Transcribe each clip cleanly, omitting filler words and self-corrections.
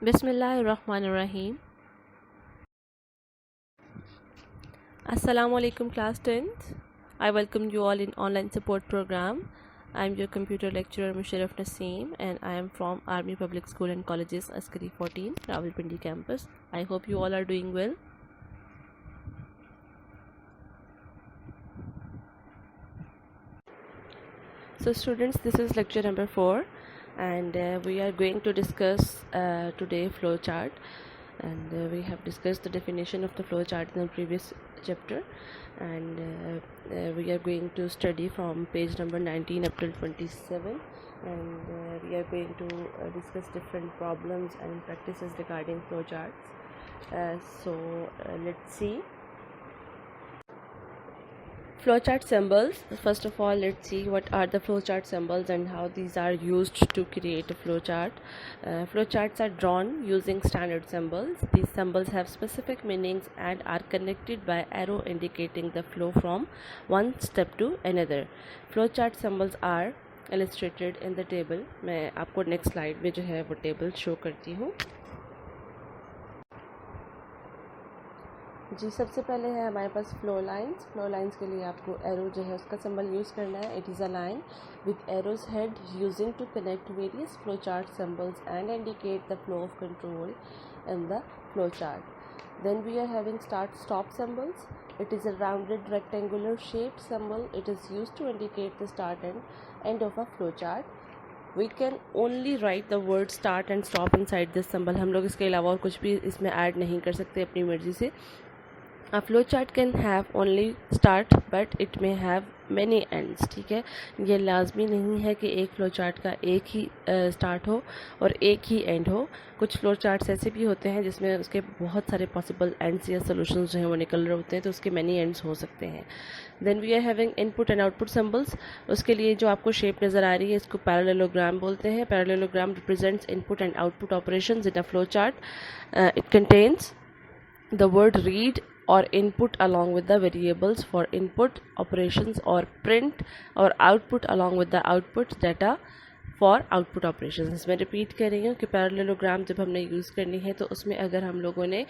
Bismillahirrahmanirrahim. Assalamu alaikum class 10th. I welcome you all in online support program. I am your computer lecturer Musharraf Naseem and I am from Army Public School and Colleges Askari 14 Rawalpindi campus. I hope you all are doing well. So students, this is lecture number 4 and we are going to discuss today flowchart, and we have discussed the definition of the flowchart in the previous chapter, and we are going to study from page number 19 up till 27, and we are going to discuss different problems and practices regarding flowcharts. Let's see. Flowchart symbols. First of all, let's see what are the flowchart symbols and how these are used to create a flowchart. Flowcharts are drawn using standard symbols. These symbols have specific meanings and are connected by arrow indicating the flow from one step to another. Flowchart symbols are illustrated in the table. मैं आपको next slide में जो है वो table show करती हूँ. जी, सबसे पहले है हमारे पास फ्लो लाइंस के लिए आपको एरो जो है उसका सिंबल यूज़ करना है. It is a line with arrows head using to connect various flow chart symbols and indicate the flow of control in the flow chart. Then we are having start stop symbols. It is a rounded rectangular shaped symbol. It is used to indicate the start and end of a flow chart. We can only write the word start and stop inside this symbol. हम लोग इसके अलावा और कुछ भी इसमें add नहीं कर सकते अपनी मर्जी से. A flowchart can have only start but it may have many ends. ठीक है, ये लाजमी नहीं है कि एक फ्लोचार्ट का एक ही स्टार्ट हो और एक ही एंड हो. कुछ फ्लोचार्ट्स ऐसे भी होते हैं जिसमें उसके बहुत सारे पॉसिबल एंड्स या सोल्यूशंस जो हैं वो निकल रहे होते हैं, तो उसके मैनी एंड्स हो सकते हैं. Then we are having input and output symbols. उसके लिए जो आपको शेप नज़र आ रही है इसको पैरेललोग्राम बोलते हैं. Parallelogram represents input and output operations in a flowchart. It contains the word read or input along with the variables for input operations, or print or output along with the output data for output operation. इसमें repeat कर रही हूँ कि parallelogram जब हमने use करनी है तो उसमें अगर हम लोगों ने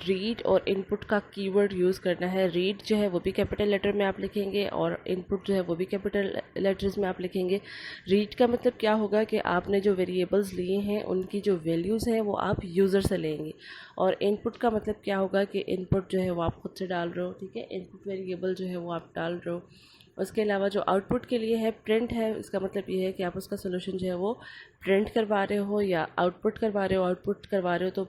रीड और इनपुट का कीवर्ड यूज़ करना है. रीड जो है वो भी कैपिटल लेटर में आप लिखेंगे और इनपुट जो है वो भी कैपिटल लेटर्स में आप लिखेंगे. रीड का मतलब क्या होगा कि आपने जो वेरिएबल्स लिए हैं उनकी जो वैल्यूज़ हैं वो आप यूज़र से लेंगे, और इनपुट का मतलब क्या होगा कि इनपुट जो है वो आप खुद से डाल रहे हो. ठीक है, इनपुट वेरिएबल जो है वो आप डाल रहे हो. उसके अलावा जो आउटपुट के लिए है प्रिंट है, इसका मतलब ये है कि आप उसका सोल्यूशन जो है वो प्रिंट करवा रहे हो या आउटपुट करवा रहे हो. आउटपुट करवा रहे हो तो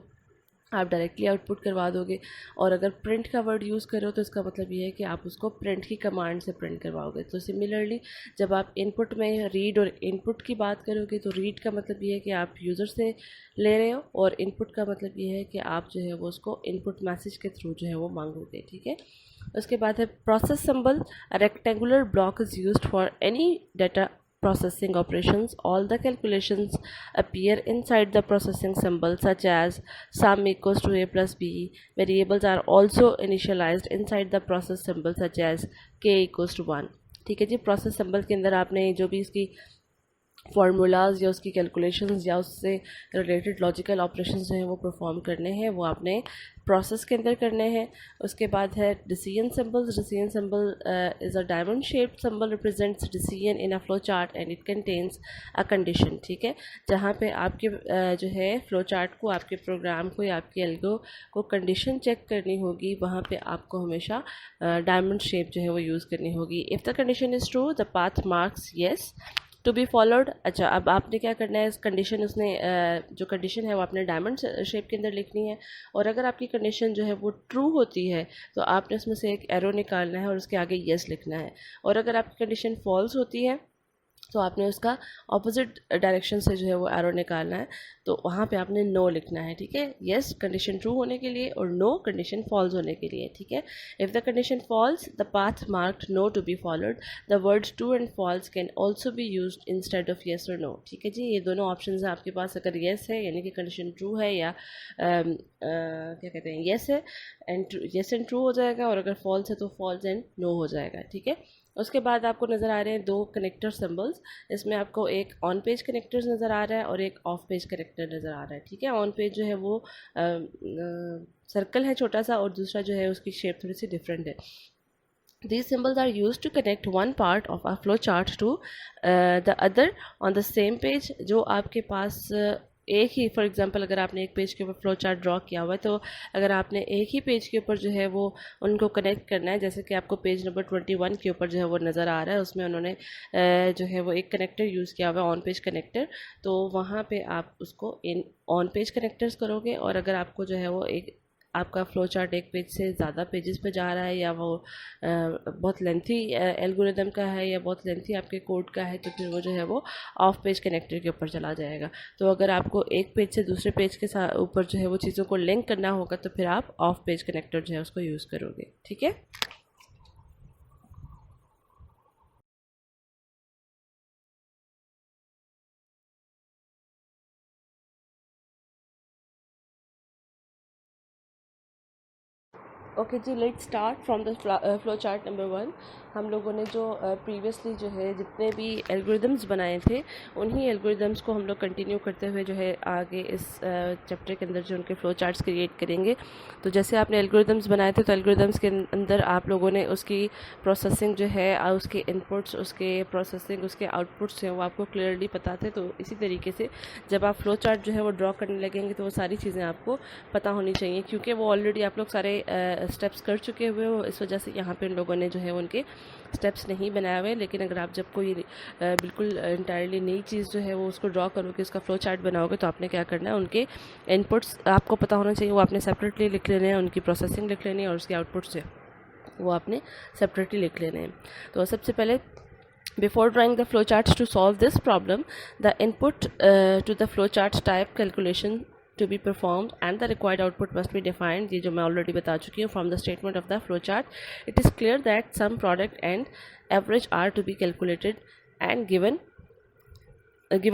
आप डायरेक्टली आउटपुट करवा दोगे, और अगर प्रिंट का वर्ड यूज़ करो तो इसका मतलब ये है कि आप उसको प्रिंट की कमांड से प्रिंट करवाओगे. तो सिमिलरली जब आप इनपुट में रीड और इनपुट की बात करोगे तो रीड का मतलब ये है कि आप यूज़र से ले रहे हो, और इनपुट का मतलब ये है कि आप जो है वो उसको इनपुट मैसेज के थ्रू जो है वो मांगोगे. ठीक है, उसके बाद है process symbol. Rectangular block is used for any data processing operations. All the calculations appear inside the processing symbol, such as sum equals to a plus b. Variables are also initialized inside the process symbol, such as k equals to 1. ठीक है जी, process symbol के अंदर आपने जो भी इसकी formulas या उसकी कैलकुलेशंस या उससे रिलेटेड लॉजिकल ऑपरेशंस जो हैं वो परफॉर्म करने हैं, वो आपने प्रोसेस के अंदर करने हैं. उसके बाद है decision symbols. Decision symbol is a diamond shaped symbol, represents decision in a flow chart and it contains a condition. ठीक है, जहाँ पे आपके जो है फ्लो चार्ट को, आपके प्रोग्राम को या आपके एल्गो को कंडीशन चेक करनी होगी, वहाँ पे आपको हमेशा डायमंड शेप जो है वो यूज़ करनी होगी. If the condition is true the path marks yes to be followed. अच्छा, अब आपने क्या करना है, इस कंडीशन उसने जो कंडीशन है वो आपने डायमंड शेप के अंदर लिखनी है, और अगर आपकी कंडीशन जो है वो ट्रू होती है तो आपने उसमें से एक एरो निकालना है और उसके आगे येस लिखना है. और अगर आपकी कंडीशन फॉल्स होती है तो आपने उसका ऑपोजिट डायरेक्शन से जो है वो एरो निकालना है, तो वहाँ पे आपने नो लिखना है. ठीक है, येस कंडीशन ट्रू होने के लिए और नो कंडीशन फॉल्स होने के लिए. ठीक है, if the condition false the path marked no to be followed. The words true and false can also be used instead of yes और नो. ठीक है जी, ये दोनों ऑप्शन हैं आपके पास. अगर येस है यानी कि कंडीशन ट्रू है, या क्या कहते हैं, येस है एंड येस एंड ट्रू हो जाएगा, और अगर फॉल्स है तो फॉल्स एंड नो हो जाएगा. ठीक है, उसके बाद आपको नज़र आ रहे हैं 2 कनेक्टर सिंबल्स। इसमें आपको एक ऑन पेज कनेक्टर्स नज़र आ रहा है और एक ऑफ पेज कनेक्टर नज़र आ रहा है, ठीक है। ऑन पेज जो है वो सर्कल है छोटा सा, और दूसरा जो है उसकी शेप थोड़ी सी डिफरेंट है। These symbols are used to connect one part of a flow chart to the other on the same page। जो आपके पास एक ही, फॉर एग्जांपल अगर आपने एक पेज के ऊपर फ्लो चार्ट ड्रॉ किया हुआ है, तो अगर आपने एक ही पेज के ऊपर जो है वो उनको कनेक्ट करना है, जैसे कि आपको पेज नंबर 21 के ऊपर जो है वो नज़र आ रहा है, उसमें उन्होंने जो है वो एक कनेक्टर यूज़ किया हुआ है, ऑन पेज कनेक्टर। तो वहाँ पे आप उसको इन ऑन पेज कनेक्टर्स करोगे। और अगर आपको जो है वो एक आपका फ्लो चार्ट एक पेज से ज़्यादा पेजेस पे जा रहा है, या वो बहुत लेंथी एल्गोरिदम का है, या बहुत लेंथी आपके कोड का है, तो फिर वो जो है वो ऑफ पेज कनेक्टर के ऊपर चला जाएगा। तो अगर आपको एक पेज से दूसरे पेज के साथ ऊपर जो है वो चीज़ों को लिंक करना होगा, तो फिर आप ऑफ पेज कनेक्टर जो है उसको यूज़ करोगे, ठीक है। ओके जी, let's start from the flow chart number 1। हम लोगों ने जो प्रीवियसली जो है जितने भी एल्गोरिदम्स बनाए थे, उन्हीं एल्गोरिदम्स को हम लोग कंटिन्यू करते हुए जो है आगे इस चैप्टर के अंदर जो उनके फ्लो चार्ट्स क्रिएट करेंगे। तो जैसे आपने एल्गोरिदम्स बनाए थे, तो एल्गोरिदम्स के अंदर आप लोगों ने उसकी प्रोसेसिंग जो है, उसके इनपुट्स, उसके प्रोसेसिंग, उसके आउटपुट्स हैं, वो आपको क्लियरली पता थे। तो इसी तरीके से जब आप फ्लो चार्ट जो है वो ड्रॉ करने लगेंगे, तो वो सारी चीज़ें आपको पता होनी चाहिए, क्योंकि वो ऑलरेडी आप लोग सारे स्टेप्स कर चुके हुए हो। इस वजह से यहाँ पे इन लोगों ने जो है उनके स्टेप्स नहीं बनाए हुए। लेकिन अगर आप जब कोई बिल्कुल इंटायरली नई चीज़ जो है वो उसको ड्रॉ करोगे, उसका फ्लो चार्ट बनाओगे, तो आपने क्या करना है, उनके इनपुट्स आपको पता होना चाहिए, वो आपने सेपरेटली लिख लेने हैं, उनकी प्रोसेसिंग लिख लेनी है, और उसके आउटपुट्स जो वो आपने सेपरेटली लिख लेने हैं। तो सबसे पहले, before drawing the flowcharts to solve this problem, the input to the flowchart type calculation to be performed and the required output must be defined। ये जो मैं already बता चुकी हूँ, from the statement of the flowchart it is clear that sum, product and average are to be calculated and given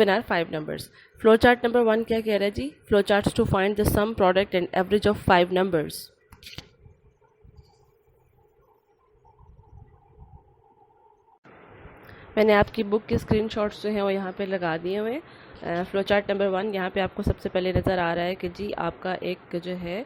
are 5 numbers। flowchart number 1 क्या कह रहा है जी? flowcharts to find the sum, product and average of 5 numbers। मैंने आपकी book के screenshots जो हैं वो यहाँ पे लगा दिए हुए हैं। फ्लो चार्ट नंबर 1 यहाँ पे आपको सबसे पहले नज़र आ रहा है कि जी आपका एक जो है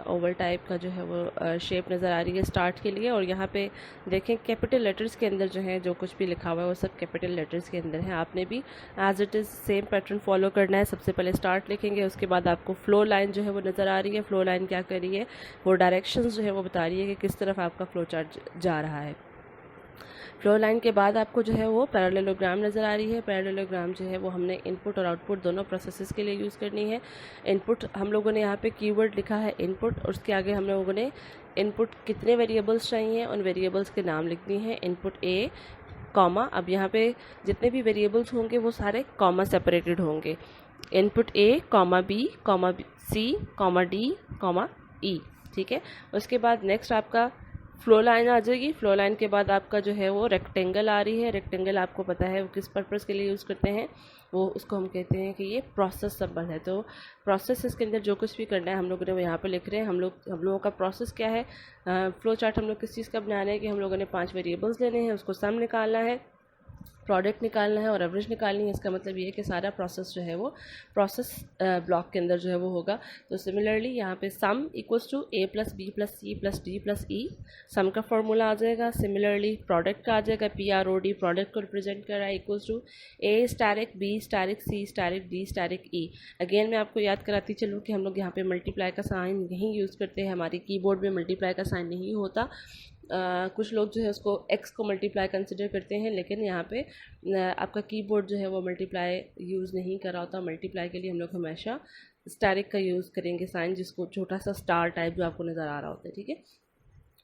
ओवल टाइप का जो है वो शेप नज़र आ रही है स्टार्ट के लिए। और यहाँ पे देखें, कैपिटल लेटर्स के अंदर जो है जो कुछ भी लिखा हुआ है वो सब कैपिटल लेटर्स के अंदर है। आपने भी as it is same pattern follow करना है। सबसे पहले स्टार्ट लिखेंगे, उसके बाद आपको फ्लो लाइन जो है वो नज़र आ रही है। फ्लो लाइन क्या कर रही है, वो डायरेक्शंस जो है वो बता रही है कि किस तरफ आपका फ्लो चार्ट जा रहा है। फ्लो लाइन के बाद आपको जो है वो पैरेललोग्राम नज़र आ रही है। पैरेललोग्राम जो है वो हमने इनपुट और आउटपुट दोनों प्रोसेसेस के लिए यूज़ करनी है। इनपुट हम लोगों ने यहाँ पे कीवर्ड लिखा है इनपुट, और उसके आगे हम लोगों ने इनपुट कितने वेरिएबल्स चाहिए, उन वेरिएबल्स के नाम लिख दिए हैं। इनपुट ए कॉमा, अब यहाँ पे जितने भी वेरिएबल्स होंगे वो सारे कॉमा सेपरेटेड होंगे। Input A comma B comma C comma D comma E, ठीक है। उसके बाद नेक्स्ट आपका फ्लो लाइन आ जाएगी। फ्लो लाइन के बाद आपका जो है वो रेक्टेंगल आ रही है। रेक्टेंगल आपको पता है वो किस पर्पज़ के लिए यूज़ करते हैं, वो उसको हम कहते हैं कि ये प्रोसेस सिंबल है। तो प्रोसेस इसके अंदर जो कुछ भी करना है हम लोगों ने वो यहाँ पे लिख रहे हैं। हम लोगों का प्रोसेस क्या है, फ्लो चार्ट हम लोग किस चीज़ का बना रहे हैं कि हम लोगों ने 5 वेरिएबल्स लेने हैं, उसको सम निकालना है, प्रोडक्ट निकालना है और एवरेज निकालनी है। इसका मतलब ये है कि सारा प्रोसेस जो है वो प्रोसेस ब्लॉक के अंदर जो है वो होगा। तो सिमिलरली यहाँ पे sum equals to A plus B plus C plus D plus E, sum का फॉर्मूला आ जाएगा। सिमिलरली प्रोडक्ट का आ जाएगा P R O D, product को रिप्रेजेंट कर रहा है, equals to A asterisk B asterisk C asterisk D asterisk E. Again मैं आपको याद कराती चलूँ कि हम लोग यहाँ पे मल्टीप्लाई का साइन नहीं यूज़ करते हैं, हमारी कीबोर्ड में मल्टीप्लाई का साइन नहीं होता। कुछ लोग जो है उसको x को मल्टीप्लाई कंसिडर करते हैं, लेकिन यहाँ पे आपका कीबोर्ड जो है वो मल्टीप्लाई यूज़ नहीं कर रहा होता। मल्टीप्लाई के लिए हम लोग हमेशा स्टैरिक का यूज़ करेंगे साइन, जिसको छोटा सा स्टार टाइप जो आपको नज़र आ रहा होता है, ठीक है।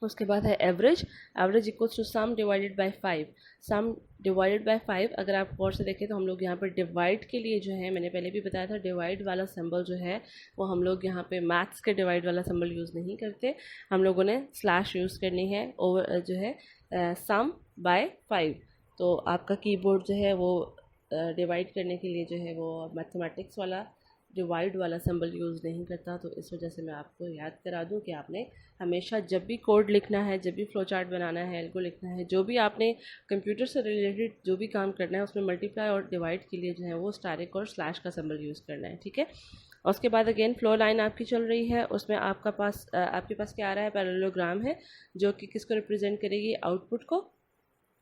उसके बाद है average. Average equals to sum divided by 5। Sum divided by 5, अगर आप गौर से देखें तो हम लोग यहाँ पर डिवाइड के लिए जो है, मैंने पहले भी बताया था, डिवाइड वाला सिंबल जो है वो हम लोग यहाँ पे मैथ्स के डिवाइड वाला सिंबल यूज़ नहीं करते। हम लोगों ने स्लैश यूज़ करनी है ओवर जो है सम बाय 5। तो आपका कीबोर्ड जो है वो डिवाइड करने के लिए जो है वो मैथमेटिक्स वाला डिवाइड वाला सिंबल यूज़ नहीं करता। तो इस वजह से मैं आपको याद करा दूं कि आपने हमेशा जब भी कोड लिखना है, जब भी फ्लो चार्ट बनाना है, एल्गो लिखना है, जो भी आपने कंप्यूटर से रिलेटेड जो भी काम करना है, उसमें मल्टीप्लाई और डिवाइड के लिए जो है वो स्टारिक और स्लैश का सिंबल यूज़ करना है, ठीक है। और उसके बाद अगेन फ्लो लाइन आपकी चल रही है, उसमें आपके पास क्या आ रहा है, पैरेललोग्राम है, जो कि किसको रिप्रेजेंट करेगी, आउटपुट को।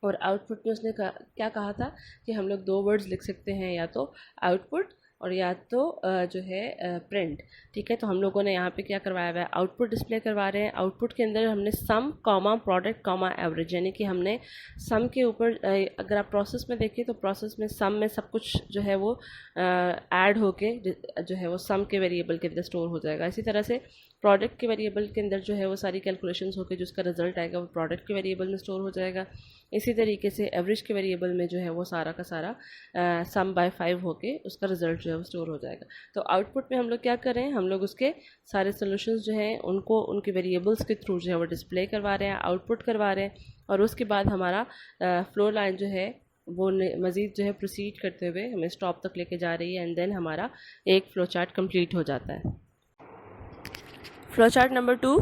और आउटपुट में उसने क्या कहा था कि हम लोग 2 वर्ड्स लिख सकते हैं, या तो आउटपुट और या तो जो है प्रिंट, ठीक है। तो हम लोगों ने यहाँ पे क्या करवाया हुआ है, आउटपुट डिस्प्ले करवा रहे हैं। आउटपुट के अंदर हमने सम कॉमा प्रोडक्ट कॉमा एवरेज, यानी कि हमने सम के ऊपर अगर आप प्रोसेस में देखिए तो प्रोसेस में सम में सब कुछ जो है वो ऐड होके जो है वो सम के वेरिएबल के अंदर स्टोर हो जाएगा। इसी तरह से प्रोडक्ट के वेरिएबल के अंदर जो है वो सारी कैलकुलेशंस होकर जो उसका रिजल्ट आएगा वो प्रोडक्ट के वेरिएबल में स्टोर हो जाएगा। इसी तरीके से एवरेज के वेरिएबल में जो है वो सारा का सारा सम बाय 5 होके उसका रिजल्ट जो है वो स्टोर हो जाएगा। तो आउटपुट में हम लोग क्या कर रहे हैं, हम लोग उसके सारे सोल्यूशंस जो हैं उनको उनके वेरिएबल्स के थ्रू जो है वो डिस्प्ले करवा रहे हैं, आउटपुट करवा रहे हैं। और उसके बाद हमारा फ्लो लाइन जो है वो मज़ीद जो है प्रोसीड करते हुए हमें स्टॉप तक लेके जा रही है, एंड देन हमारा एक फ्लो चार्ट कंप्लीट हो जाता है। Flow chart number 2,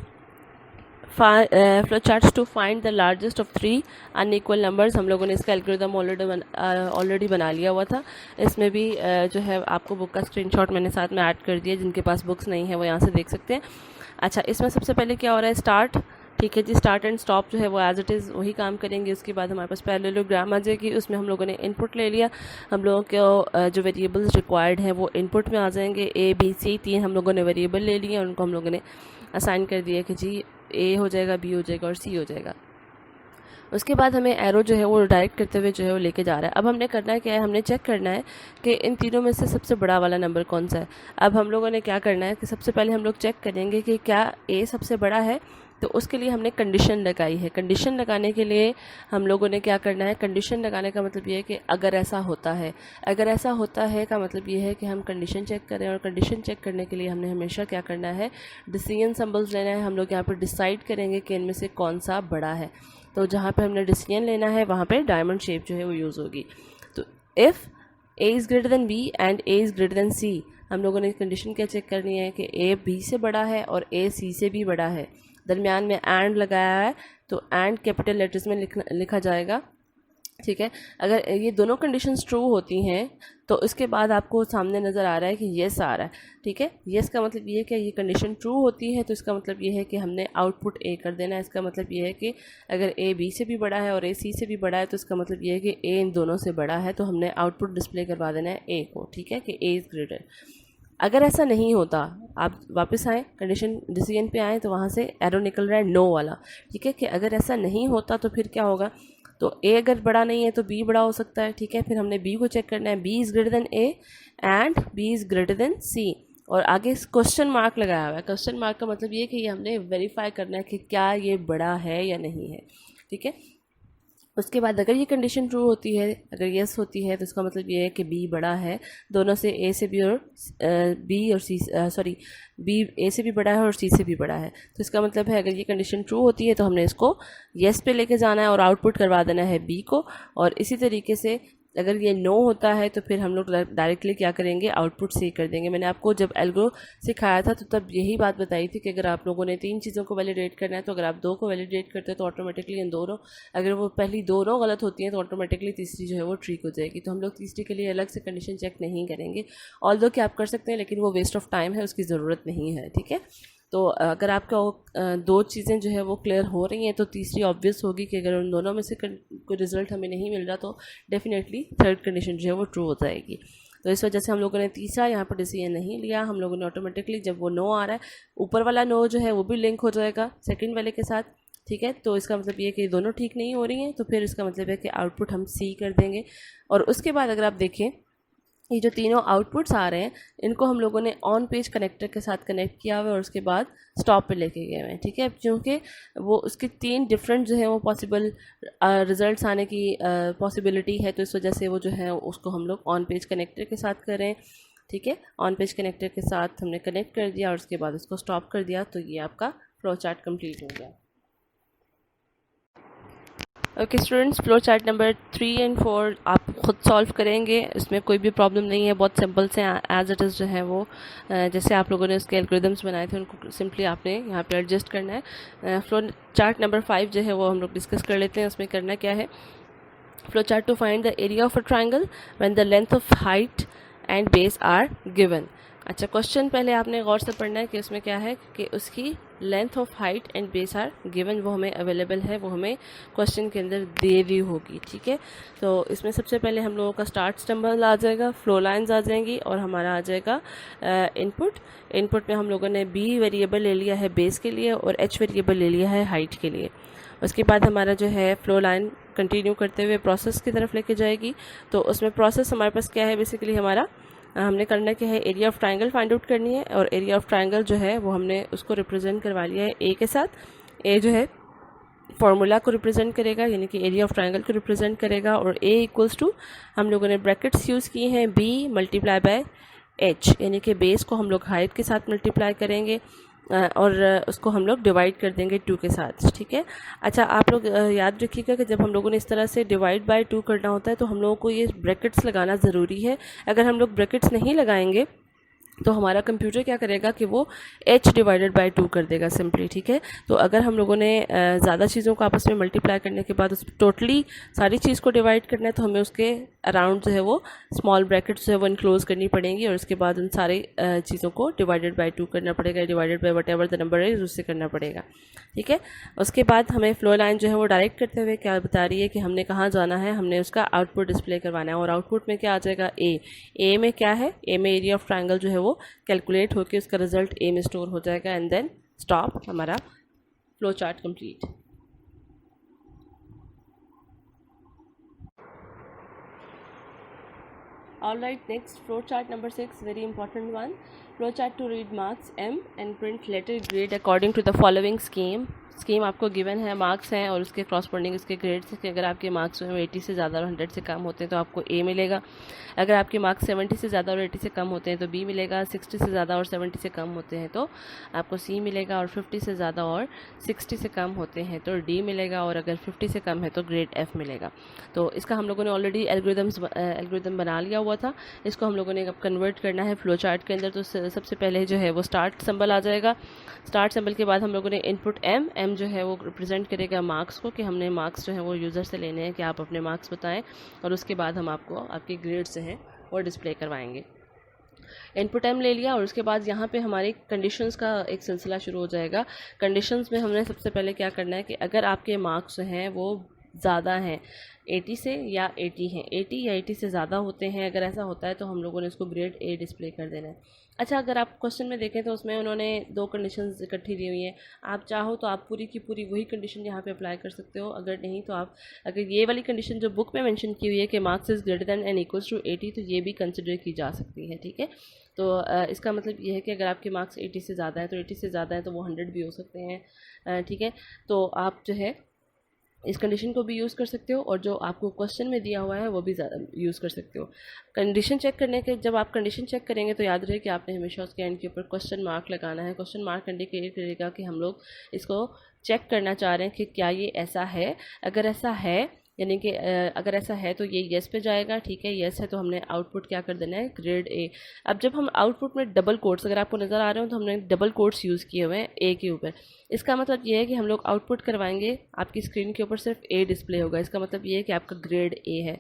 flow charts to find the largest of 3 unequal numbers. हम लोगों ने इसका एल्गोरिथम ऑलरेडी बना लिया हुआ था। इसमें भी जो है आपको बुक का स्क्रीनशॉट मैंने साथ में ऐड कर दिया, जिनके पास बुक्स नहीं है वो यहाँ से देख सकते हैं। अच्छा, इसमें सबसे पहले क्या हो रहा है, स्टार्ट, ठीक है जी। स्टार्ट एंड स्टॉप जो है वो एज इट इज़ वही काम करेंगे। उसके बाद हमारे पास पैरेललोग्राम आ जाएगी, उसमें हम लोगों ने इनपुट ले लिया। हम लोगों को जो वेरिएबल्स रिक्वायर्ड हैं वो इनपुट में आ जाएंगे। ए बी सी 3 हम लोगों ने वेरिएबल ले लिए, उनको हम लोगों ने असाइन कर दिया कि जी ए हो जाएगा, बी हो जाएगा और सी हो जाएगा। उसके बाद हमें एरो जो है वो डायरेक्ट करते हुए जो है वो लेके जा रहा है। अब हमने करना क्या है, हमने चेक करना है कि इन तीनों में से सबसे बड़ा वाला नंबर कौन सा है। अब हम लोगों ने क्या करना है कि सबसे पहले हम लोग चेक करेंगे कि क्या ए सबसे बड़ा है। तो उसके लिए हमने कंडीशन लगाई है। कंडीशन लगाने के लिए हम लोगों ने क्या करना है, कंडीशन लगाने का मतलब ये है कि अगर ऐसा होता है, अगर ऐसा होता है का मतलब ये है कि हम कंडीशन चेक करें। और कंडीशन चेक करने के लिए हमने हमेशा क्या करना है, डिसीजन सिंबल्स लेना है। हम लोग यहाँ पर डिसाइड करेंगे कि इनमें से कौन सा बड़ा है। तो जहाँ पे हमने डिसीजन लेना है वहाँ पे डायमंड शेप जो है वो यूज़ होगी। तो if A is greater than B and A is greater than C, हम लोगों ने कंडीशन क्या चेक करनी है कि ए बी से बड़ा है और ए सी से भी बड़ा है। दरमियान में एंड लगाया है तो एंड कैपिटल लेटर्स में लिखा जाएगा, ठीक है। अगर ये दोनों कंडीशंस ट्रू होती हैं तो इसके बाद आपको सामने नज़र आ रहा है कि येस आ रहा है, ठीक है। येस का मतलब ये है कि ये कंडीशन ट्रू होती है, तो इसका मतलब ये है कि हमने आउटपुट ए कर देना है। इसका मतलब ये है कि अगर ए बी से भी बड़ा है और ए सी से भी बड़ा है तो इसका मतलब ये है कि ए इन दोनों से बड़ा है, तो हमने आउटपुट डिस्प्ले करवा देना है ए को, ठीक है, कि ए इज़ ग्रेटर। अगर ऐसा नहीं होता, आप वापस आएँ कंडीशन डिसीजन पे आएँ तो वहाँ से एरो निकल रहा है नो वाला, ठीक है, कि अगर ऐसा नहीं होता तो फिर क्या होगा, तो ए अगर बड़ा नहीं है तो बी बड़ा हो सकता है, ठीक है। फिर हमने बी को चेक करना है, B is greater than A and B is greater than C. और आगे क्वेश्चन मार्क लगाया हुआ है। क्वेश्चन मार्क का मतलब ये कि ये हमने वेरीफाई करना है कि क्या ये बड़ा है या नहीं है, ठीक है। उसके बाद अगर ये कंडीशन ट्रू होती है, अगर यस होती है, तो इसका मतलब ये है कि बी बड़ा है दोनों से, ए से भी और बी और सी, सॉरी बी ए से भी बड़ा है और सी से भी बड़ा है। तो इसका मतलब है अगर ये कंडीशन ट्रू होती है तो हमने इसको यस पे लेके जाना है और आउटपुट करवा देना है बी को। और इसी तरीके से अगर ये नो होता है तो फिर हम लोग डायरेक्टली क्या करेंगे, आउटपुट सी कर देंगे। मैंने आपको जब एल्गो सिखाया था तो तब यही बात बताई थी कि अगर आप लोगों ने 3 चीज़ों को वैलिडेट करना है तो अगर आप 2 को वैलिडेट करते हैं तो ऑटोमेटिकली इन दोनों, अगर वो पहली दोनों गलत होती हैं तो ऑटोमेटिकली तीसरी जो है वो ठीक हो जाएगी। तो हम लोग तीसरी के लिए अलग से कंडीशन चेक नहीं करेंगे, ऑल्दो कि आप कर सकते हैं, लेकिन वो वेस्ट ऑफ टाइम है, उसकी ज़रूरत नहीं है, ठीक है। तो अगर आपका 2 चीज़ें जो है वो क्लियर हो रही हैं तो तीसरी ऑब्वियस होगी कि अगर उन दोनों में से कोई रिज़ल्ट हमें नहीं मिल रहा तो डेफिनेटली थर्ड कंडीशन जो है वो ट्रू हो जाएगी। तो इस वजह से हम लोगों ने तीसरा यहाँ पर डिसीजन नहीं लिया। हम लोगों ने ऑटोमेटिकली जब वो नो आ रहा है, ऊपर वाला नो जो है वो भी लिंक हो जाएगा सेकेंड वाले के साथ, ठीक है। तो इसका मतलब ये कि दोनों ठीक नहीं हो रही हैं, तो फिर इसका मतलब है कि आउटपुट हम सी कर देंगे। और उसके बाद अगर आप देखें ये जो तीनों आउटपुट्स आ रहे हैं इनको हम लोगों ने ऑन पेज कनेक्टर के साथ कनेक्ट किया हुआ है और उसके बाद स्टॉप पे लेके गए हुए हैं, ठीक है। क्योंकि वो उसके 3 डिफरेंट जो है वो पॉसिबल रिजल्ट्स आने की पॉसिबिलिटी है, तो इस वजह से वो जो है उसको हम लोग ऑन पेज कनेक्टर के साथ करें, ठीक है। ऑन पेज कनेक्टर के साथ हमने कनेक्ट कर दिया और उसके बाद उसको स्टॉप कर दिया, तो ये आपका फ्लो चार्ट कम्प्लीट हो गया। Okay students, flow chart number 3 और 4 आप खुद सॉल्व करेंगे, इसमें कोई भी प्रॉब्लम नहीं है, बहुत सिंपल से एज इट इज़ जो है वो जैसे आप लोगों ने उसके एल्गोरिदम्स बनाए थे उनको सिंपली आपने यहाँ पे एडजस्ट करना है। फ्लो चार्ट नंबर 5 जो है वो हम लोग डिस्कस कर लेते हैं। उसमें करना क्या है, flow chart to find the area of a triangle when the length of height and base are given. अच्छा, क्वेश्चन पहले आपने गौर से पढ़ना है कि उसमें क्या है कि उसकी length of height and base are given, वो हमें अवेलेबल है, वो हमें क्वेश्चन के अंदर दे हुई होगी। ठीक है, तो इसमें सबसे पहले हम लोगों का स्टार्ट स्टम्बल आ जाएगा, फ्लो लाइंस आ जाएंगी और हमारा आ जाएगा इनपुट में हम लोगों ने बी वेरिएबल ले लिया है बेस के लिए और एच वेरिएबल ले लिया है हाइट के लिए। उसके बाद हमारा जो है फ्लो लाइन कंटिन्यू करते हुए प्रोसेस की तरफ लेके जाएगी। तो उसमें प्रोसेस हमारे पास क्या है, बेसिकली हमारा हमने करना क्या है, area of triangle find out करनी है और एरिया ऑफ ट्राइंगल जो है वो हमने उसको रिप्रेजेंट करवा लिया है ए के साथ। ए जो है फॉर्मूला को रिप्रेजेंट करेगा, यानी कि एरिया ऑफ ट्राइंगल को रिप्रेजेंट करेगा, और ए इक्वल्स टू हम लोगों ने ब्रैकेट्स यूज़ किए हैं बी मल्टीप्लाई बाय एच, यानी कि बेस को हम लोग हाइट के साथ मल्टीप्लाई करेंगे और उसको हम लोग डिवाइड कर देंगे 2 के साथ। ठीक है, अच्छा आप लोग याद रखिएगा कि जब हम लोगों ने इस तरह से डिवाइड बाय 2 करना होता है तो हम लोगों को ये ब्रैकेट्स लगाना ज़रूरी है। अगर हम लोग ब्रैकेट्स नहीं लगाएंगे तो हमारा कंप्यूटर क्या करेगा कि वो h डिवाइडेड बाय 2 कर देगा सिंपली। ठीक है, तो अगर हम लोगों ने ज़्यादा चीज़ों को आपस में मल्टीप्लाई करने के बाद उस टोटली सारी चीज़ को डिवाइड करना है तो हमें उसके अराउंड जो है वो स्मॉल ब्रैकेट्स जो है वो इनक्लोज करनी पड़ेंगी और उसके बाद उन सारी चीज़ों को डिवाइडेड बाय 2 करना पड़ेगा, divided by what ever the number है उससे करना पड़ेगा। ठीक है, उसके बाद हमें फ्लो लाइन जो है वो डायरेक्ट करते हुए क्या बता रही है कि हमने कहाँ जाना है, हमने उसका आउटपुट डिस्प्ले करवाना है और आउटपुट में क्या आ जाएगा ए में क्या है, ए में एरिया ऑफ ट्राइंगल जो है वो कैलकुलेट होकर उसका रिजल्ट ए में स्टोर हो जाएगा एंड देन स्टॉप, हमारा flow chart complete. All right, next flow chart number 6, very important one. Flow chart to read marks M and print letter grade according to the following scheme. Scheme आपको given है, marks हैं और उसके corresponding उसके grades हैं कि अगर आपके मार्क्स जो है 80 से ज़्यादा और 100 से कम होते हैं तो आपको ए मिलेगा, अगर आपके मार्क्स 70 से ज़्यादा और 80 से कम होते हैं तो बी मिलेगा, 60 से ज़्यादा और 70 से कम होते हैं तो आपको सी मिलेगा, और 50 से ज़्यादा और 60 से कम होते हैं तो डी मिलेगा, और अगर 50 से कम है तो ग्रेड एफ मिलेगा। तो इसका हम लोगों ने ऑलरेडी एल्गोरिदम बना लिया हुआ था, इसको हम लोगों ने अब कन्वर्ट करना है फ्लो चार्ट के अंदर। तो सबसे पहले जो है वो स्टार्ट सिंबल आ जाएगा, स्टार्ट सिंबल के बाद हम लोगों ने इनपुट एम जो है वो रिप्रेजेंट करेगा मार्क्स को, कि हमने मार्क्स जो है वो यूज़र से लेने हैं कि आप अपने मार्क्स बताएं, और उसके बाद हम आपको आपके ग्रेड्स हैं वो डिस्प्ले करवाएंगे। इनपुट एम ले लिया और उसके बाद यहाँ पे हमारे कंडीशंस का एक सिलसिला शुरू हो जाएगा। कंडीशंस में हमने सबसे पहले क्या करना है कि अगर आपके मार्क्स हैं वो ज़्यादा हैं 80 से या 80 हैं, 80 या 80 से ज़्यादा होते हैं, अगर ऐसा होता है तो हम लोगों ने इसको ग्रेड ए डिस्प्ले कर देना है। अच्छा, अगर आप क्वेश्चन में देखें तो उसमें उन्होंने 2 कंडीशंस इकट्ठी दी हुई हैं, आप चाहो तो आप पूरी की पूरी वही कंडीशन यहाँ पे अप्लाई कर सकते हो, अगर नहीं तो आप अगर ये वाली कंडीशन जो बुक में मेंशन की हुई है कि marks is greater than and equals to 80 तो ये भी कंसिडर की जा सकती है। ठीक है, तो इसका मतलब ये है कि अगर आपके मार्क्स 80 से ज़्यादा है तो 80 से ज़्यादा है तो वो 100 भी हो सकते हैं। ठीक है, तो आप जो है इस कंडीशन को भी यूज़ कर सकते हो और जो आपको क्वेश्चन में दिया हुआ है वो भी यूज़ कर सकते हो। कंडीशन चेक करने के जब आप कंडीशन चेक करेंगे तो याद रहे कि आपने हमेशा उसके एंड के ऊपर क्वेश्चन मार्क लगाना है। क्वेश्चन मार्क इंडिकेट करेगा कि हम लोग इसको चेक करना चाह रहे हैं कि क्या ये ऐसा है, अगर ऐसा है यानी कि अगर ऐसा है तो ये येस पे जाएगा। ठीक है, येस है तो हमने आउटपुट क्या कर देना है, ग्रेड ए। अब जब हम आउटपुट में डबल कोट्स अगर आपको नज़र आ रहे हो तो हमने डबल कोट्स यूज़ किए हुए हैं ए के ऊपर, इसका मतलब ये है कि हम लोग आउटपुट करवाएंगे, आपकी स्क्रीन के ऊपर सिर्फ ए डिस्प्ले होगा, इसका मतलब ये है कि आपका ग्रेड ए है।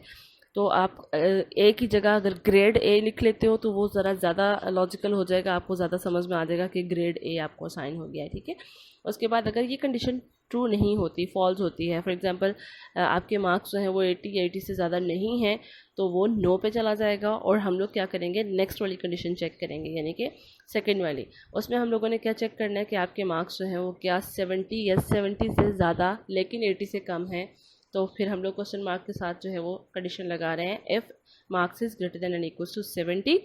तो आप ए की जगह अगर ग्रेड ए लिख लेते हो तो वो ज़रा ज़्यादा लॉजिकल हो जाएगा, आपको ज़्यादा समझ में आ जाएगा कि ग्रेड ए आपको असाइन हो गया है। ठीक है, उसके बाद अगर ये कंडीशन ट्रू नहीं होती, फॉल्स होती है, फॉर एग्जांपल आपके मार्क्स जो हैं वो 80 से ज़्यादा नहीं हैं तो वो नो पे चला जाएगा और हम लोग क्या करेंगे, नेक्स्ट वाली कंडीशन चेक करेंगे, यानी कि सेकंड वाली। उसमें हम लोगों ने क्या चेक करना है कि आपके मार्क्स जो हैं वो क्या 70 या 70 से ज़्यादा लेकिन 80 से कम है, तो फिर हम लोग क्वेश्चन मार्क के साथ जो है वो कंडीशन लगा रहे हैं if marks is greater than and equals to 70।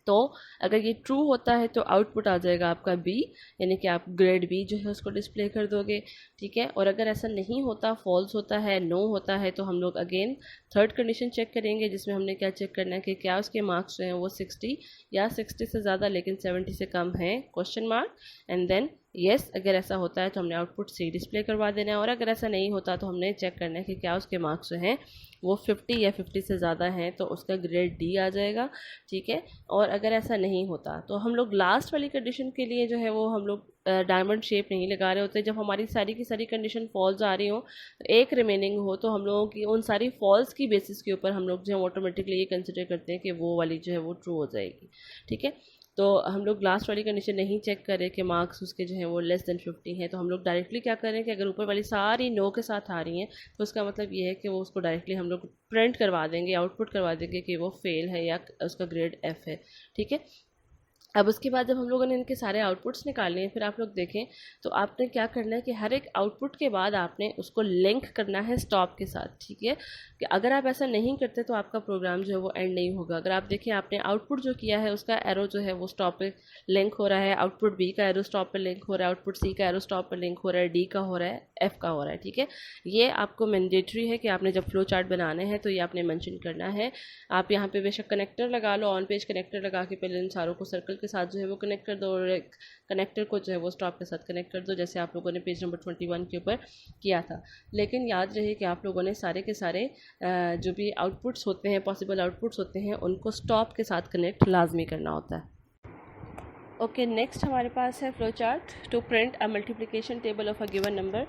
तो अगर ये ट्रू होता है तो आउटपुट आ जाएगा आपका बी, यानी कि आप ग्रेड बी जो है उसको डिस्प्ले कर दोगे। ठीक है, और अगर ऐसा नहीं होता, फॉल्स होता है, नो होता है, तो हम लोग अगेन थर्ड कंडीशन चेक करेंगे जिसमें हमने क्या चेक करना है कि क्या उसके मार्क्स जो हैं वो 60 या 60 से ज़्यादा लेकिन 70 से कम है, question mark, and then yes, अगर ऐसा होता है तो हमने आउटपुट सी डिस्प्ले करवा देना है, और अगर ऐसा नहीं होता तो हमने चेक करना है कि क्या उसके मार्क्स जो हैं वो 50 या 50 से ज़्यादा हैं तो उसका ग्रेड डी आ जाएगा, ठीक है। और अगर ऐसा नहीं होता तो हम लोग लास्ट वाली कंडीशन के लिए जो है वो हम लोग डायमंड शेप नहीं लगा रहे होते। जब हमारी सारी की सारी कंडीशन फॉल्स आ रही हो तो एक रिमेनिंग हो तो हम लोगों की उन सारी फॉल्स की बेसिस के ऊपर हम लोग जो है ऑटोमेटिकली ये कंसिडर करते हैं कि वो वाली जो है वो ट्रू हो जाएगी, ठीक है। तो हम लोग लास्ट वाली कंडीशन नहीं चेक करें कि मार्क्स उसके जो है वो लेस देन 50 हैं, तो हम लोग डायरेक्टली क्या करें कि अगर ऊपर वाली सारी नो के साथ आ रही हैं तो उसका मतलब ये है कि वो उसको डायरेक्टली हम लोग प्रिंट करवा देंगे, आउटपुट करवा देंगे कि वो फेल है या उसका ग्रेड एफ है, ठीक है। अब उसके बाद जब हम लोगों ने इनके सारे आउटपुट्स निकाले हैं, फिर आप लोग देखें तो आपने क्या करना है कि हर एक आउटपुट के बाद आपने उसको लिंक करना है स्टॉप के साथ, ठीक है। कि अगर आप ऐसा नहीं करते तो आपका प्रोग्राम जो है वो एंड नहीं होगा। अगर आप देखें आपने आउटपुट जो किया है उसका एरो जो है वो स्टॉप पे लिंक हो रहा है, आउटपुट बी का एरो स्टॉप पे लिंक हो रहा है, आउटपुट सी का एरो स्टॉप पे लिंक हो रहा है, डी का हो रहा है, एफ का हो रहा है, ठीक है। ये आपको मैंडेटरी है कि आपने जब फ्लो चार्ट बनाने हैं तो ये आपने मेंशन करना है। आप यहाँ पे बेशक कनेक्टर लगा लो, ऑन पेज कनेक्टर लगा के पहले इन सारों को सर्कल के साथ जो है वो कनेक्ट कर दो, और कनेक्टर को जो है वो स्टॉप के साथ कनेक्ट कर दो, जैसे आप लोगों ने पेज नंबर 21 के ऊपर किया था। लेकिन याद रहे कि आप लोगों ने सारे के सारे जो भी आउटपुट्स होते हैं, पॉसिबल आउटपुट्स होते हैं, उनको स्टॉप के साथ कनेक्ट लाजमी करना होता है। ओके, नेक्स्ट हमारे पास है flow chart to print a multiplication table of a given number.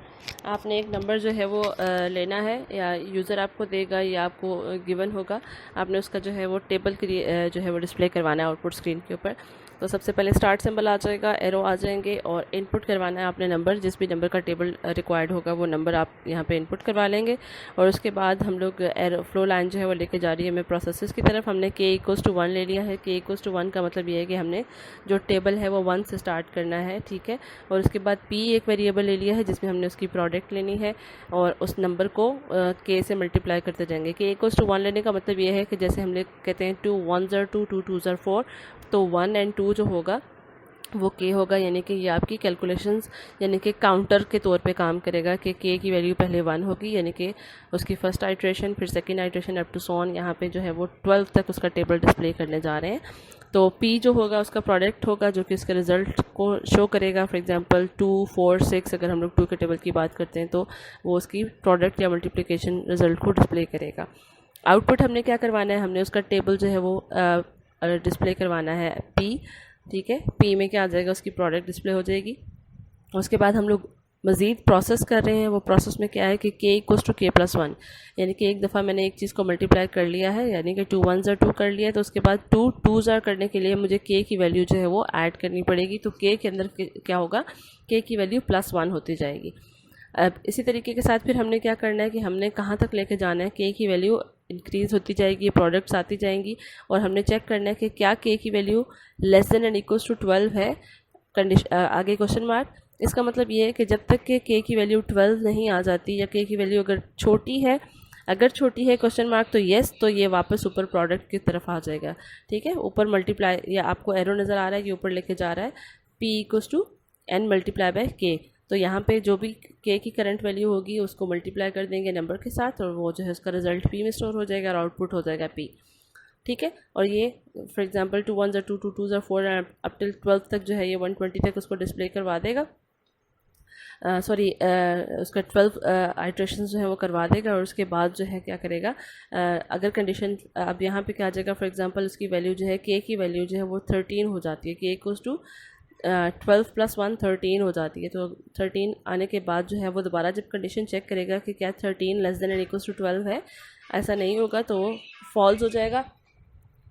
आपने एक नंबर जो है वो लेना है, या यूज़र आपको देगा या आपको गिवन होगा, आपने उसका जो है वो टेबल जो है वो डिस्प्ले करवाना है आउटपुट स्क्रीन के ऊपर। तो सबसे पहले स्टार्ट सिंबल आ जाएगा, एरो आ जाएंगे, और इनपुट करवाना है आपने नंबर, जिस भी नंबर का टेबल रिक्वायर्ड होगा वो नंबर आप यहाँ पे इनपुट करवा लेंगे। और उसके बाद हम लोग एरो फ्लो लाइन जो है वो लेके जा रही है हमें प्रोसेसेस की तरफ। हमने k = 1 ले लिया है। k = 1 का मतलब ये है कि हमने जो टेबल है वो 1 से स्टार्ट करना है, ठीक है। और उसके बाद p एक वेरिएबल ले लिया है जिसमें हमने उसकी प्रोडक्ट लेनी है, और उस नंबर को k से मल्टीप्लाई करते जाएंगे। k = 1 लेने का मतलब ये है कि जैसे हम लोग कहते हैं 2 1s are 2, 2 2s are 4, तो 1 और 2 जो होगा वो k होगा, यानी कि ये आपकी कैलकुलेशंस यानी कि काउंटर के तौर पे काम करेगा कि k की वैल्यू पहले 1 होगी, यानी कि उसकी फर्स्ट आइट्रेशन, फिर second iteration up to so on, यहाँ पे जो है वो 12 तक उसका टेबल डिस्प्ले करने जा रहे हैं। तो p जो होगा उसका प्रोडक्ट होगा जो कि इसके रिज़ल्ट को शो करेगा। फॉर एग्जांपल 2 4 6, अगर हम लोग 2 के टेबल की बात करते हैं तो वो उसकी प्रोडक्ट या मल्टीप्लिकेशन रिज़ल्ट को डिस्प्ले करेगा। आउटपुट हमने क्या करवाना है, हमने उसका टेबल जो है वो डिस्प्ले करवाना है p, ठीक है। p में क्या आ जाएगा, उसकी प्रोडक्ट डिस्प्ले हो जाएगी। उसके बाद हम लोग मज़ीद प्रोसेस कर रहे हैं। वो प्रोसेस में क्या है कि k = k + 1, यानी कि एक दफ़ा मैंने एक चीज़ को मल्टीप्लाई कर लिया है, यानी कि 2 1s are 2 कर लिया है, तो उसके बाद 2 2s are करने के लिए मुझे k की वैल्यू जो है वो ऐड करनी पड़ेगी। तो k के अंदर क्या होगा, k की वैल्यू +1 होती जाएगी। अब इसी तरीके के साथ फिर हमने क्या करना है कि हमने कहाँ तक लेके जाना है, k की वैल्यू इंक्रीज़ होती जाएगी, प्रोडक्ट्स आती जाएंगी, और हमने चेक करना है कि क्या k की value less than and equals to 12 है। आगे क्वेश्चन मार्क, इसका मतलब ये है कि जब तक के k की वैल्यू 12 नहीं आ जाती, या k की वैल्यू अगर छोटी है क्वेश्चन मार्क, तो येस, तो ये वापस ऊपर प्रोडक्ट की तरफ आ जाएगा, ठीक है। ऊपर मल्टीप्लाई, या आपको एरो नज़र आ रहा है कि ऊपर लेके जा रहा है p = n × k। तो यहाँ पे जो भी k की करंट वैल्यू होगी उसको मल्टीप्लाई कर देंगे नंबर के साथ, और वो जो है उसका रिजल्ट p में स्टोर हो जाएगा और आउटपुट हो जाएगा p, ठीक है। और ये for example 2 1s are 2, 2 2s are 4, up till 12 तक जो है ये 120 तक उसको डिस्प्ले करवा देगा, उसका 12 आइट्रेशंस जो है वो करवा देगा। और उसके बाद जो है क्या करेगा, अगर कंडीशन अब यहाँ पे क्या आ जाएगा, फॉर एग्जांपल उसकी वैल्यू जो है k की वैल्यू जो है वो 13 हो जाती है, k = 12 + 1 13 हो जाती है। तो 13 आने के बाद जो है वो दोबारा जब कंडीशन चेक करेगा कि क्या 13 less than and equals to 12 है, ऐसा नहीं होगा तो फॉल्स हो जाएगा।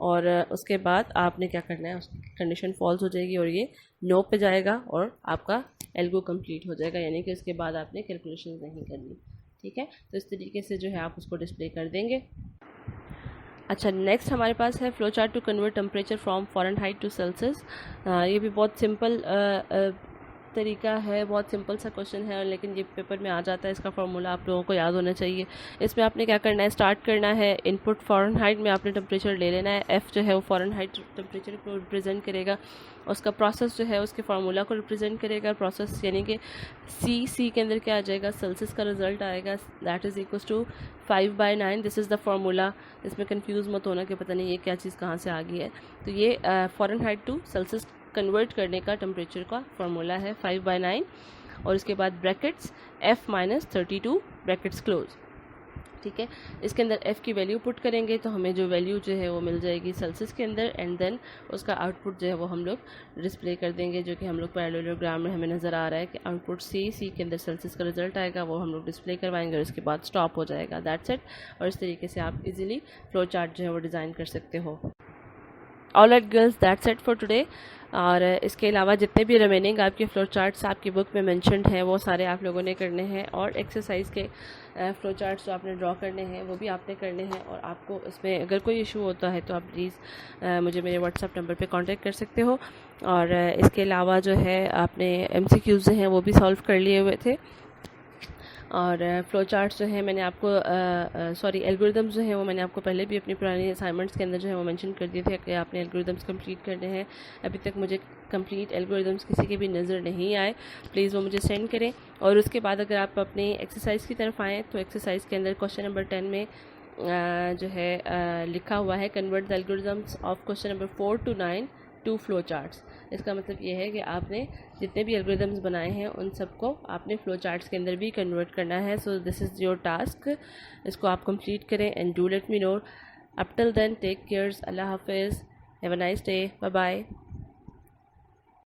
और उसके बाद आपने क्या करना है, उसकी कंडीशन फॉल्स हो जाएगी और ये नो पे जाएगा और आपका एल्गो कंप्लीट हो जाएगा, यानी कि उसके बाद आपने कैलकुलेशन नहीं करनी, ठीक है। तो इस तरीके से जो है आप उसको डिस्प्ले कर देंगे। अच्छा, नेक्स्ट हमारे पास है flow chart to convert temperature from Fahrenheit to Celsius. ये भी बहुत सिंपल तरीका है, बहुत सिंपल सा क्वेश्चन है, लेकिन ये पेपर में आ जाता है। इसका फार्मूला आप लोगों को याद होना चाहिए। इसमें आपने क्या करना है, स्टार्ट करना है इनपुट फ़ारेनहाइट में आपने टेम्परेचर ले लेना है। एफ़ जो है वो फ़ारेनहाइट टेम्परेचर को रिप्रेजेंट करेगा, उसका प्रोसेस जो है उसके फार्मूला को रिप्रेजेंट करेगा। प्रोसेस यानी कि सी के अंदर क्या आ जाएगा, सेल्सियस का रिजल्ट आएगा, that is equal to 5/9। This is the formula. इसमें कंफ्यूज मत होना कि पता नहीं ये क्या चीज़ कहाँ से आ गई है। तो ये फ़ारेनहाइट टू सेल्सियस कन्वर्ट करने का टेम्परेचर का फार्मूला है 5/9 और इसके बाद ब्रैकेट्स F-32 ब्रैकेट्स क्लोज। ठीक है, इसके अंदर F की वैल्यू पुट करेंगे तो हमें जो वैल्यू जो है वो मिल जाएगी सेल्सियस के अंदर एंड देन उसका आउटपुट जो है वो हम लोग डिस्प्ले कर देंगे, जो कि हम लोग पैरेललोग्राम में हमें नज़र आ रहा है कि आउटपुट सी के अंदर सेल्सियस का रिजल्ट आएगा, वो हम लोग डिस्प्ले करवाएंगे और उसके बाद स्टॉप हो जाएगा। That's it. और इस तरीके से आप इजीली फ्लो चार्ट जो है वो डिज़ाइन कर सकते हो। All right girls, that's it for today. और इसके अलावा जितने भी रिमेनिंग आपके फ्लो चार्ट्स आपकी बुक में मेंशन्ड हैं वो सारे आप लोगों ने करने हैं, और एक्सरसाइज के फ्लो चार्ट्स जो आपने ड्रॉ करने हैं वो भी आपने करने हैं। और आपको इसमें अगर कोई इशू होता है तो आप प्लीज़ मुझे मेरे व्हाट्सएप नंबर पे कांटेक्ट कर सकते हो। और इसके अलावा जो है आपने MCQs जो हैं वो भी सॉल्व कर लिए हुए थे, और फ्लो चार्ट्स जो है मैंने आपको एल्गोरिदम्स जो है वो मैंने आपको पहले भी अपनी पुरानी असाइनमेंट्स के अंदर जो है वो मेंशन कर दिए थे कि आपने एल्गोरिदम्स कंप्लीट करने हैं। अभी तक मुझे कंप्लीट एल्गोरिदम्स किसी के भी नज़र नहीं आए, प्लीज़ वो मुझे सेंड करें। और उसके बाद अगर आप अपनी एक्सरसाइज की तरफ आएँ तो एक्सरसाइज के अंदर क्वेश्चन नंबर 10 में जो है लिखा हुआ है convert the algorithms of question number 4 to 9 to flow charts. इसका मतलब ये है कि आपने जितने भी एल्गोरिदम्स बनाए हैं उन सबको आपने फ्लो चार्ट्स के अंदर भी कन्वर्ट करना है। So this is your task, इसको आप कंप्लीट करें and do let me know. Up till then take cares, Allah हाफिज़, have a nice day, bye bye.